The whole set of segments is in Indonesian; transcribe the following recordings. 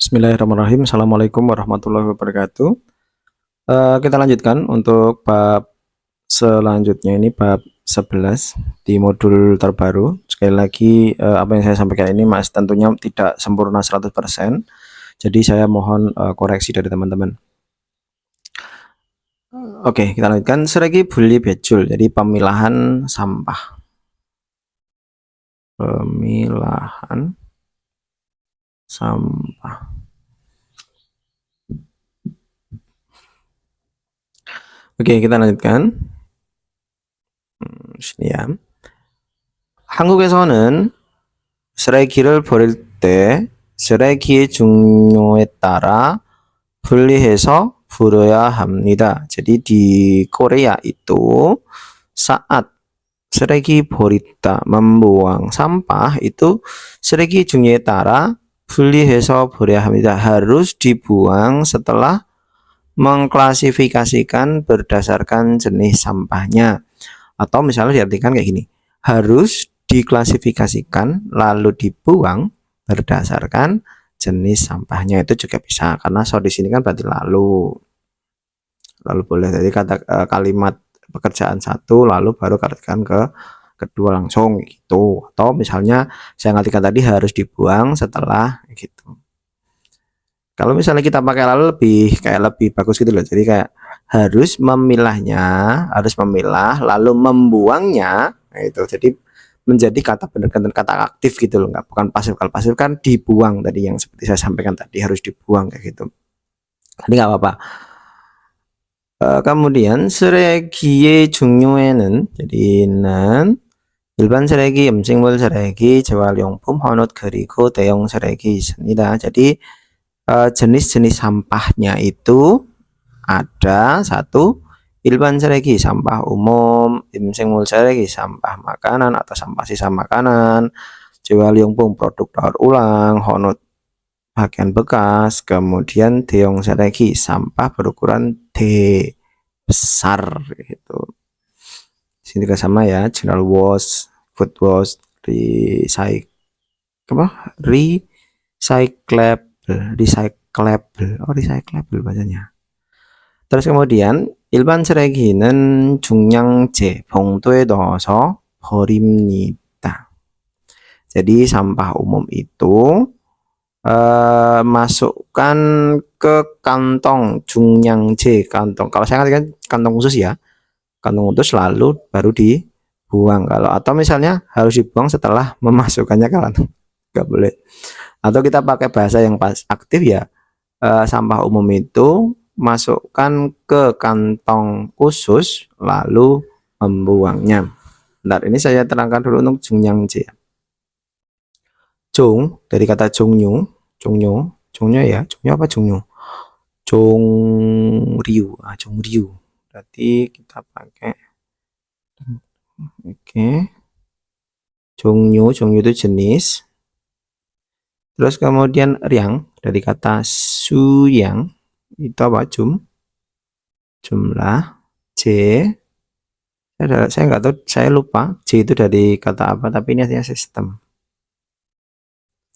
Bismillahirrahmanirrahim. Assalamualaikum warahmatullahi wabarakatuh. Kita lanjutkan untuk bab selanjutnya, ini bab 11 di modul terbaru. Sekali lagi, apa yang saya sampaikan ini Mas tentunya tidak sempurna 100%. Jadi saya mohon koreksi dari teman-teman. Oke, kita lanjutkan. Seregi bully bejul. Jadi pemilahan sampah. Pemilahan sampah. Oke, kita lanjutkan. Sini ya. 한국에서는 쓰레기를 버릴 때 쓰레기의 종류에 따라 분리해서 버려야 합니다. Jadi di Korea itu saat 쓰레기 버리다, membuang sampah itu 쓰레기 종류에 따라 분리해서 버려야 합니다. Harus dibuang setelah mengklasifikasikan berdasarkan jenis sampahnya. Atau misalnya diartikan kayak gini, harus diklasifikasikan lalu dibuang berdasarkan jenis sampahnya. Itu juga bisa, karena so di sini kan berarti lalu boleh. Jadi kata kalimat pekerjaan satu lalu baru katakan ke kedua langsung gitu. Atau misalnya saya ngartikan tadi harus dibuang setelah gitu. Kalau misalnya kita pakai lalu lebih bagus gitu loh. Jadi kayak harus memilah lalu membuangnya. Nah, itu jadi menjadi kata benar dan kata aktif gitu loh, bukan pasif. Kalau pasif kan dibuang tadi, yang seperti saya sampaikan tadi harus dibuang kayak gitu. Jadi nggak apa-apa. kemudian 쓰레기의 종류에는, jadi는 일반 쓰레기, 음식물 쓰레기, 재활용품, 헌옷 그리고 대형 쓰레기 있습니다. Jadi jenis-jenis sampahnya itu ada satu, 일반 쓰레기 sampah umum, 음식물 쓰레기 sampah makanan atau sampah sisa makanan, 재활용품 produk daur ulang, 헌옷 pakaian bekas, kemudian 대형 쓰레기 sampah berukuran D besar gitu. Sini juga sama ya, general wash, food wash, recyclable bacanya. Terus kemudian 일반 쓰레기는 중량제 봉투에 넣어서 버립니다. Jadi sampah umum itu masukkan ke kantong 중량제, kantong. Kalau saya ngerti kantong khusus ya, kantong khusus lalu baru dibuang. Kalau atau misalnya harus dibuang setelah memasukkannya ke kantong, nggak boleh. Atau kita pakai bahasa yang pas aktif ya, sampah umum itu masukkan ke kantong khusus lalu membuangnya. Bentar, ini saya terangkan dulu untuk 중량제. 종 dari kata 종류 ya, 종류 apa 종류? 종류. Berarti kita pakai 종류 itu jenis. Terus kemudian 량 dari kata 수량, itu apa? Jumlah. J, saya nggak tahu, saya lupa J itu dari kata apa, tapi ini artinya sistem.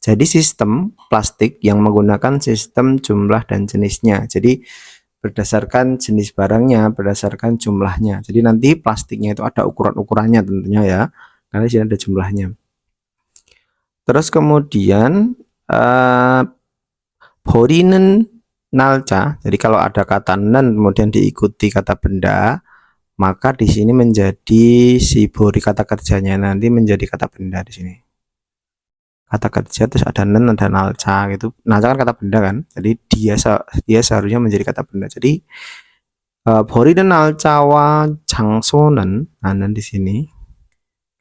Jadi sistem plastik yang menggunakan sistem jumlah dan jenisnya. Jadi berdasarkan jenis barangnya, berdasarkan jumlahnya. Jadi nanti plastiknya itu ada ukuran-ukurannya tentunya ya, karena di sini ada jumlahnya. Terus kemudian 버리는 날짜. Jadi kalau ada kata nen kemudian diikuti kata benda, maka di sini menjadi si bori, kata kerjanya nanti menjadi kata benda di sini. Kata kerja terus ada nen, ada nalca gitu. Nalca kan kata benda kan. Jadi dia seharusnya menjadi kata benda. Jadi 버리는 날짜와 장소는, nen di sini.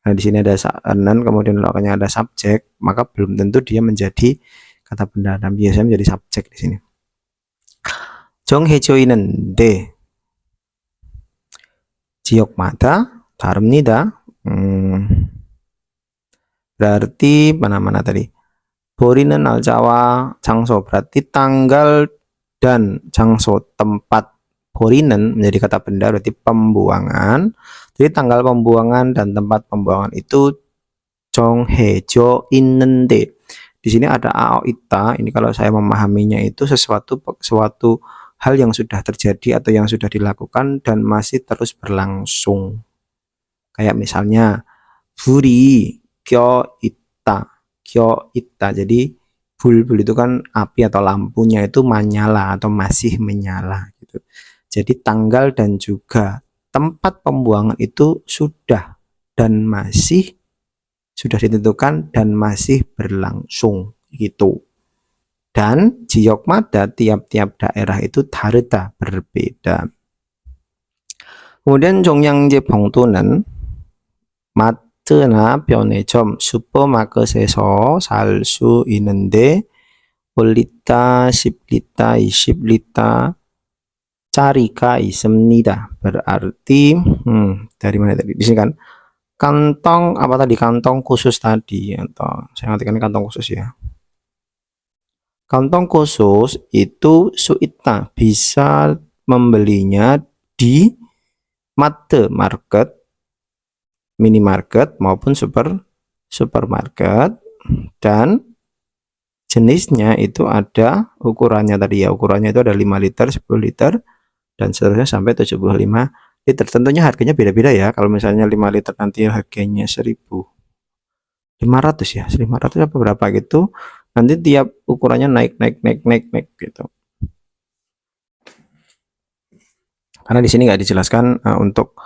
Nah, di sini ada nen, kemudian belakangnya ada subjek, maka belum tentu dia menjadi kata benda, dan biasanya menjadi subjek di sini. 정해져 있는데 지역마다 다릅니다. Berarti mana-mana tadi. 버리는 날짜와 장소, berarti tanggal dan 장소, tempat. 버리는 menjadi kata benda, berarti pembuangan. Jadi tanggal pembuangan dan tempat pembuangan itu 정해져 있는데, di sini ada aoita. Ini kalau saya memahaminya itu sesuatu hal yang sudah terjadi atau yang sudah dilakukan dan masih terus berlangsung. Kayak misalnya buri kyo ita. Jadi bul itu kan api atau lampunya itu menyala atau masih menyala gitu. Jadi tanggal dan juga tempat pembuangan itu sudah ditentukan dan masih berlangsung gitu. Dan jiokmada tiap-tiap daerah itu daruda, berbeda. Kemudian 종량제 봉투는 마트나 편의점, 슈퍼마켓에서 살 수 있는데 5리터, 10리터, 20리터 짜리가 있습니다. Berarti dari mana tadi? Di sini kan kantong apa tadi? Kantong khusus tadi atau saya ngartikan kantong khusus ya. Kantong khusus itu suita, bisa membelinya di market, minimarket maupun supermarket, dan jenisnya itu ada ukurannya tadi ya. Ukurannya itu ada 5 liter, 10 liter dan seterusnya sampai 75 liter. Tentunya harganya beda-beda ya. Kalau misalnya 5 liter nanti harganya 1.500 ya, 1.500 apa berapa gitu. Nanti tiap ukurannya naik gitu. Karena di sini nggak dijelaskan untuk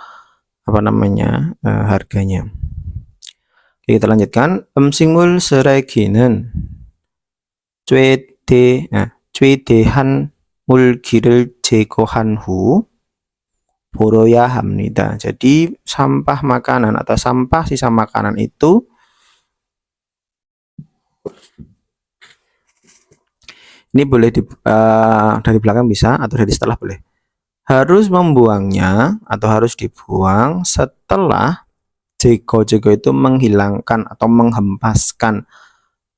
apa namanya harganya. Oke, kita lanjutkan. 음식물 쓰레기는 최대한 물기를 제거한 후 버려야 합니다. Jadi sampah makanan atau sampah sisa makanan itu ini boleh dari belakang bisa atau dari setelah boleh. Harus membuangnya atau harus dibuang setelah jego itu menghilangkan atau menghempaskan,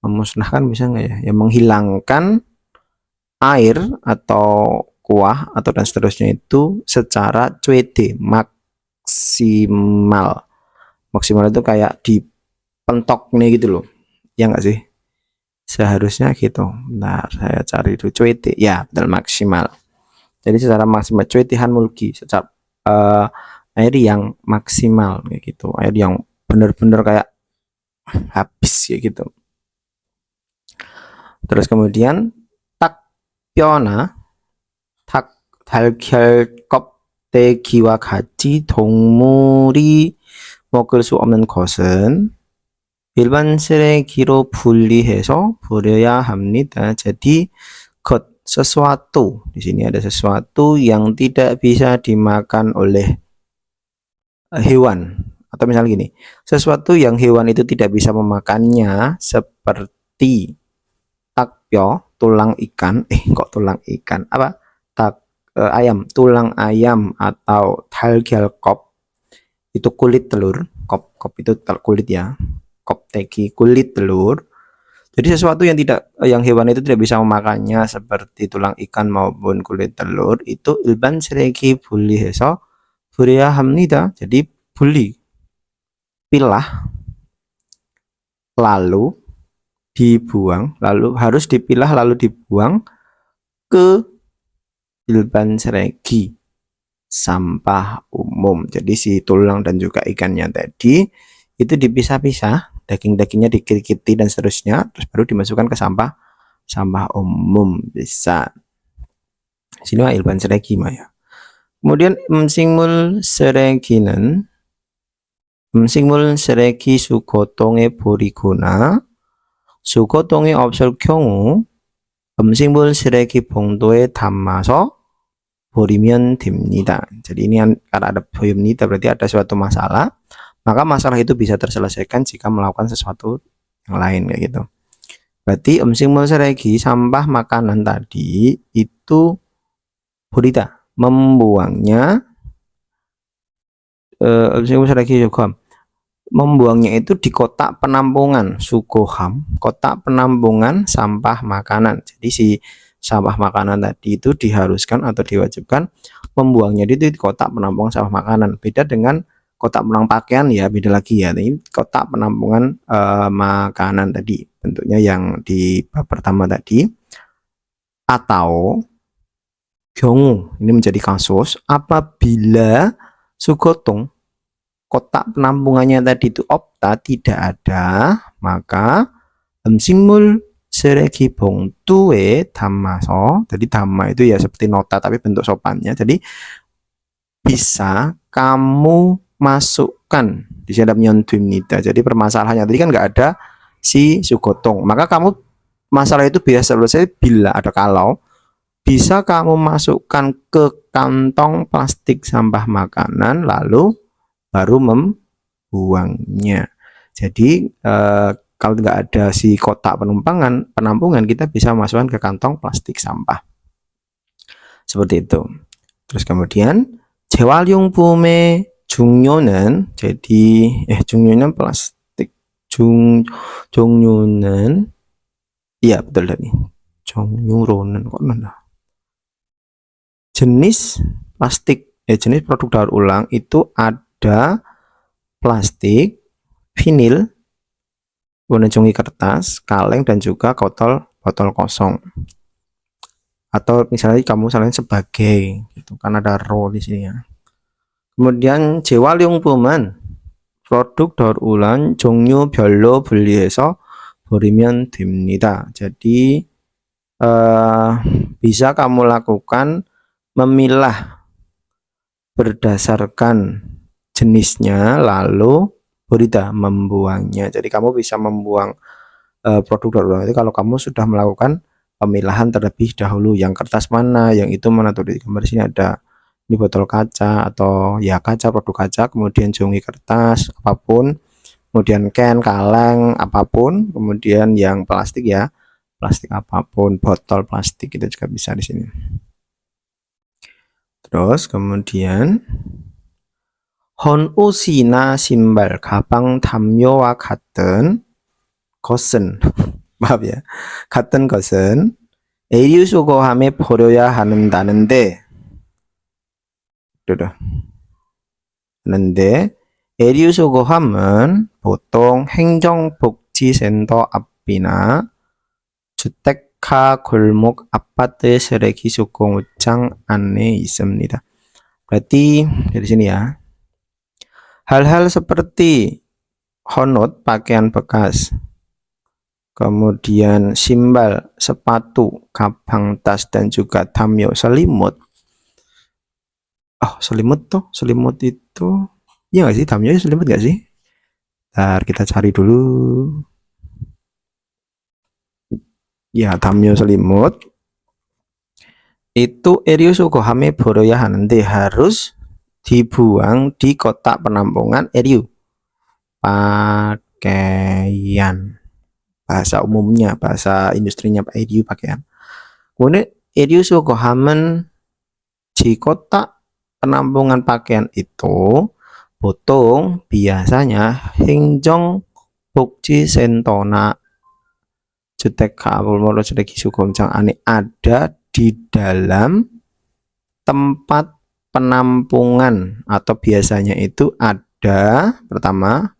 memusnahkan bisa nggak ya? Ya menghilangkan air atau kuah atau dan seterusnya itu secara cuede, maksimal. Maksimal itu kayak dipentok nih gitu loh. Ya nggak sih? Seharusnya gitu. Nah, saya cari itu cuete. Ya, betul, maksimal. Jadi secara maksimal cuetihan mulki, secara air yang maksimal kayak gitu. Air yang benar-benar kayak habis kayak gitu. Terus kemudian takpiona 달걀 껍데기와 같이 동물이 먹을 수 없는 것은 일반 쓰레기로 분리해서 버려야 합니다. Jadi sesuatu, di sini ada sesuatu yang tidak bisa dimakan oleh hewan, atau misalnya gini, sesuatu yang hewan itu tidak bisa memakannya seperti takpyo, tulang ikan, kok tulang ikan, apa ayam, tulang ayam, atau 달걀껍 itu kulit telur, kop itu kulit ya, kopteki kulit telur. Jadi sesuatu yang hewan itu tidak bisa memakannya seperti tulang ikan maupun kulit telur itu 일반 쓰레기 분리해서 버려야 합니다. Jadi pilah lalu dibuang, harus dipilah lalu dibuang ke ilban 쓰레기, sampah umum. Jadi si tulang dan juga ikannya tadi itu dipisah-pisah, daging-dagingnya dikirikiti dan seterusnya, terus baru dimasukkan ke sampah umum. Bisa. Sini mah ilban 쓰레기 mah ya. Kemudian 음식물 쓰레기 수거통에 버리거나 수거통이 없을 경우 음식물 쓰레기 봉도에 담아서 버리면 됩니다. Jadi ini karena ada buyumnita berarti ada suatu masalah, maka masalah itu bisa terselesaikan jika melakukan sesuatu yang lain kayak gitu. Berarti 음식물 쓰레기, sampah makanan tadi itu 버리다, membuangnya, 음식물 쓰레기 juga membuangnya itu di kotak penampungan sukoham, kotak penampungan sampah makanan. Jadi si sampah makanan tadi itu diharuskan atau diwajibkan membuangnya di kotak penampungan sampah makanan. Beda dengan kotak penampungan pakaian ya beda lagi ya. Ini kotak penampungan makanan tadi bentuknya yang di bab pertama tadi. Atau 경우 ini menjadi kasus apabila sugotong kotak penampungannya tadi itu opta tidak ada, maka 음식물 쓰레기 봉투에 담아서, jadi 담아 itu ya seperti nota tapi bentuk sopannya, jadi bisa kamu masukkan di sini ada nyontuimnida. Jadi permasalahannya tadi kan nggak ada si sugotong, maka kamu masalah itu bisa selesai bila ada kalau bisa kamu masukkan ke kantong plastik sampah makanan lalu baru membuangnya. Jadi kalau nggak ada si kotak penampungan kita bisa masukkan ke kantong plastik sampah seperti itu. Terus kemudian 재활용품의 종류는 jadi 종류는 plastik 종류는 iya betul tadi 종류로는 kok mana jenis plastik jenis produk daur ulang itu ada plastik, vinil, bonjongi kertas, kaleng dan juga botol kosong. Atau misalnya kamu salin sebagai gitu kan ada ro di sini ya. Kemudian 재활용품은 produk daur ulang 종류별로 분리해서 버리면 됩니다. Jadi bisa kamu lakukan memilah berdasarkan jenisnya lalu berita membuangnya. Jadi kamu bisa membuang produk daur ulang itu kalau kamu sudah melakukan pemilahan terlebih dahulu, yang kertas mana, yang itu mana. Tuh di gambar sini ada ini botol kaca atau ya kaca, produk kaca, kemudian jongi kertas apapun, kemudian can, kaleng apapun, kemudian yang plastik ya plastik apapun, botol plastik itu juga bisa di sini. Terus kemudian 헌옷이나 신발, 가방, 담요와 같은 것은 maaf ya, 같은 것은 에리수거함에 버려야 한다는데 에리수거함은 보통 행정복지센터 앞이나 주택가, 골목, 아파트 쓰레기 수거장 안에 있습니다. Berarti dari sini ya. Hal-hal seperti honot, pakaian bekas, kemudian simbal, sepatu, kabang, tas, dan juga tamyo, selimut. Selimut itu, ya nggak sih? Tamyo selimut nggak sih? Ntar kita cari dulu. Ya, tamyo selimut itu 에리수거함에 버려야 하는데 harus dibuang di kotak penampungan eriu pakaian, bahasa umumnya, bahasa industrinya eriu pakaian. Kemudian 에리수거함은 di kotak penampungan pakaian itu 보통 biasanya 행정복지센터나 주택가, 볼모로 쓰레기 수거장 안에 ada di dalam tempat penampungan, atau biasanya itu ada pertama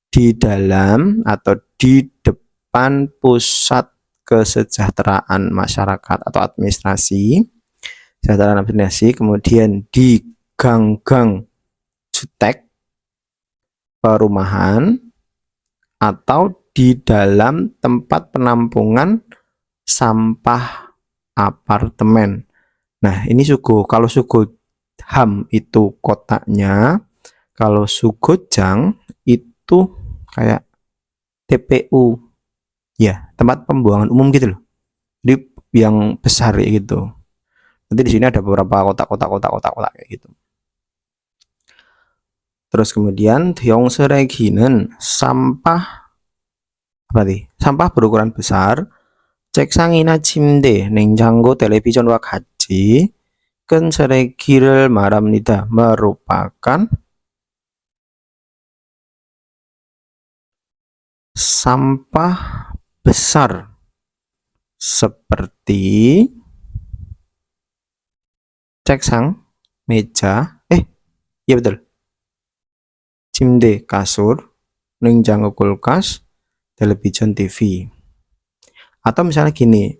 di dalam atau di depan pusat kesejahteraan masyarakat atau administrasi, kemudian di gang-gang jutek perumahan, atau di dalam tempat penampungan sampah apartemen. Nah, ini sugo. Kalau sugo ham itu kotaknya, kalau sugojang itu kayak TPU. Ya, tempat pembuangan umum gitu loh. Jadi yang besar gitu. Nanti di sini ada beberapa kotak kayak gitu. Terus kemudian 대용쓰레기는 sampah sampah berukuran besar, 책상이나 침대, 냉장고, 텔레비전과 같이 큰 쓰레기를 말합니다. merupakan sampah besar seperti 책상, meja, iya betul, 침대, kasur, 냉장고, kulkas, televisi, TV. Atau misalnya gini,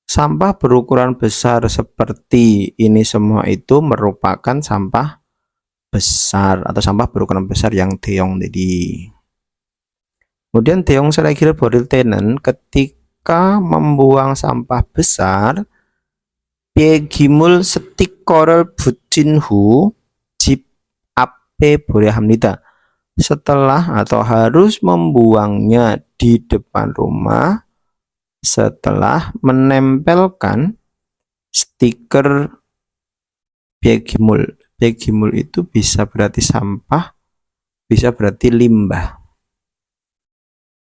sampah berukuran besar seperti ini semua itu merupakan sampah besar atau sampah berukuran besar yang 대형 tadi. Kemudian 대형 쓰레기를 버릴 때는 ketika membuang sampah besar, 폐기물 스티커를 붙인 후 집 앞에 버려야 합니다. Setelah atau harus membuangnya di depan rumah setelah menempelkan stiker 폐기물. 폐기물 itu bisa berarti sampah, bisa berarti limbah.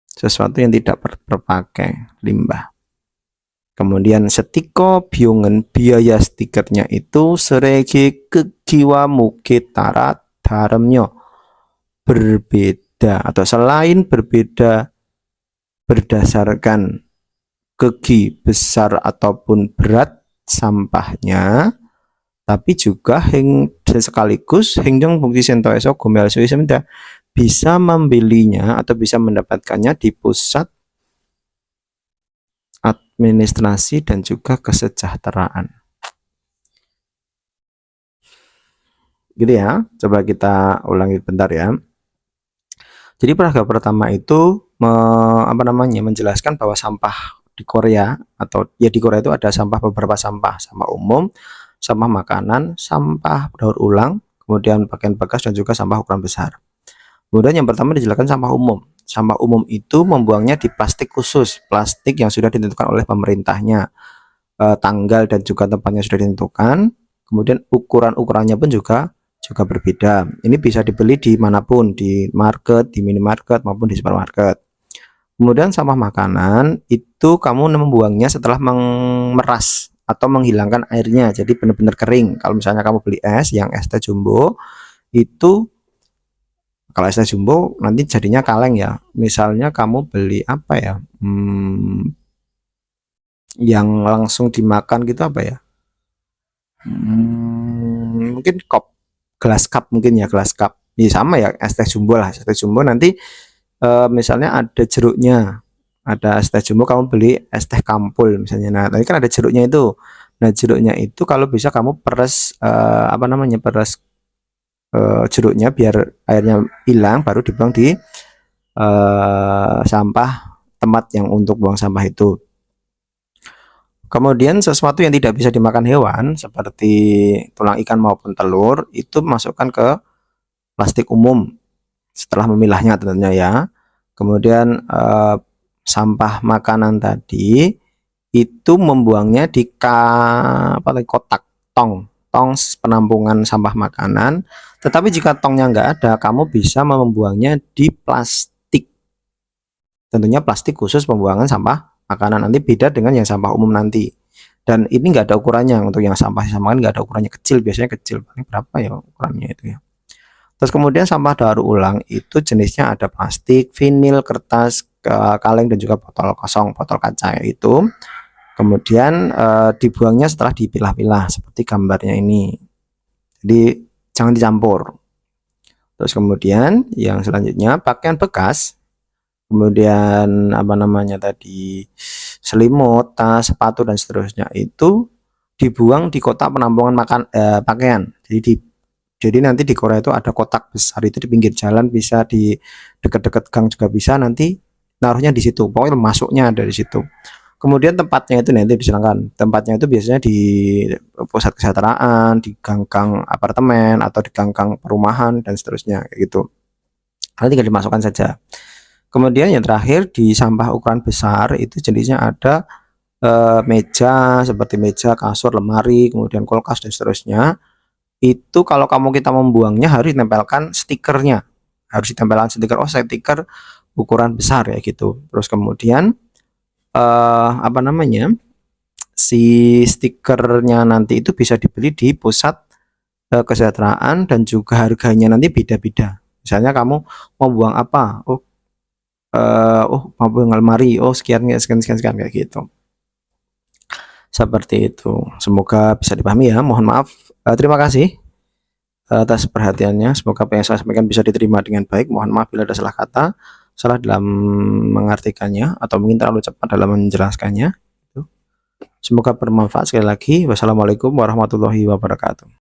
Sesuatu yang tidak terpakai, limbah. Kemudian stiko biung은 biaya stikernya itu 쓰레기 크기와 무게 따라 다르며 berbeda atau selain berbeda berdasarkan kegi besar ataupun berat sampahnya, tapi juga sekaligus 행정복지센터에서 구매할 수 있습니다. Bisa membelinya atau bisa mendapatkannya di pusat administrasi dan juga kesejahteraan. Gitu ya, coba kita ulangi bentar ya. Jadi paragraf pertama itu menjelaskan bahwa sampah di Korea atau ya di Korea itu ada sampah, beberapa sampah umum, sampah makanan, sampah daur ulang, kemudian pakaian bekas dan juga sampah ukuran besar. Kemudian yang pertama dijelaskan sampah umum. Sampah umum itu membuangnya di plastik khusus, plastik yang sudah ditentukan oleh pemerintahnya, tanggal dan juga tempatnya sudah ditentukan. Kemudian ukurannya pun juga berbeda. Ini bisa dibeli di manapun, di market, di minimarket maupun di supermarket. Kemudian sampah makanan itu kamu membuangnya setelah memeras atau menghilangkan airnya, jadi benar-benar kering. Kalau misalnya kamu beli es, yang es teh jumbo itu, kalau es teh jumbo nanti jadinya kaleng ya. Misalnya kamu beli apa ya, yang langsung dimakan gitu apa ya, mungkin gelas cup mungkin ya, gelas cup ya, sama ya, es teh jumbo lah. Es teh jumbo nanti misalnya ada jeruknya, ada es teh jumbo, kamu beli es teh kampul misalnya, nah tadi kan ada jeruknya itu. Nah jeruknya itu kalau bisa kamu peres peres jeruknya biar airnya hilang, baru dibuang di sampah, tempat yang untuk buang sampah itu. Kemudian sesuatu yang tidak bisa dimakan hewan seperti tulang ikan maupun telur itu masukkan ke plastik umum setelah memilahnya tentunya ya. Kemudian sampah makanan tadi itu membuangnya di kotak tong penampungan sampah makanan. Tetapi jika tongnya nggak ada, kamu bisa membuangnya di plastik. Tentunya plastik khusus pembuangan sampah makanan, nanti beda dengan yang sampah umum nanti. Dan ini nggak ada ukurannya, untuk yang sampah makanan nggak ada ukurannya, kecil, biasanya kecil, paling berapa ya ukurannya itu ya. Terus kemudian sampah daur ulang itu jenisnya ada plastik, vinil, kertas, kaleng dan juga botol kosong, botol kaca itu. Kemudian dibuangnya setelah dipilah-pilah seperti gambarnya ini. Jadi jangan dicampur. Terus kemudian yang selanjutnya pakaian bekas, kemudian tadi selimut, tas, sepatu dan seterusnya itu dibuang di kotak penampungan pakaian. Jadi nanti di Korea itu ada kotak besar itu di pinggir jalan, bisa di dekat-dekat gang juga bisa, nanti naruhnya di situ. Pokoknya masuknya dari situ. Kemudian tempatnya itu nanti disilangkan. Tempatnya itu biasanya di pusat kesejahteraan, di gang-gang apartemen atau di gang-gang perumahan dan seterusnya kayak gitu. Nanti tinggal dimasukkan saja. Kemudian yang terakhir di sampah ukuran besar itu jenisnya ada meja, seperti meja, kasur, lemari, kemudian kulkas dan seterusnya. Itu kalau kita membuangnya harus ditempelkan stikernya. Harus ditempelkan stiker, stiker ukuran besar ya gitu. Terus kemudian si stikernya nanti itu bisa dibeli di pusat kesejahteraan dan juga harganya nanti beda-beda. Misalnya kamu mau buang apa, mau buang lemari, sekian kayak gitu. Seperti itu. Semoga bisa dipahami ya. Mohon maaf. Terima kasih. atas perhatiannya. Semoga apa yang saya sampaikan bisa diterima dengan baik. Mohon maaf bila ada salah kata, salah dalam mengartikannya, atau mungkin terlalu cepat dalam menjelaskannya. Semoga bermanfaat. Sekali lagi, wassalamualaikum warahmatullahi wabarakatuh.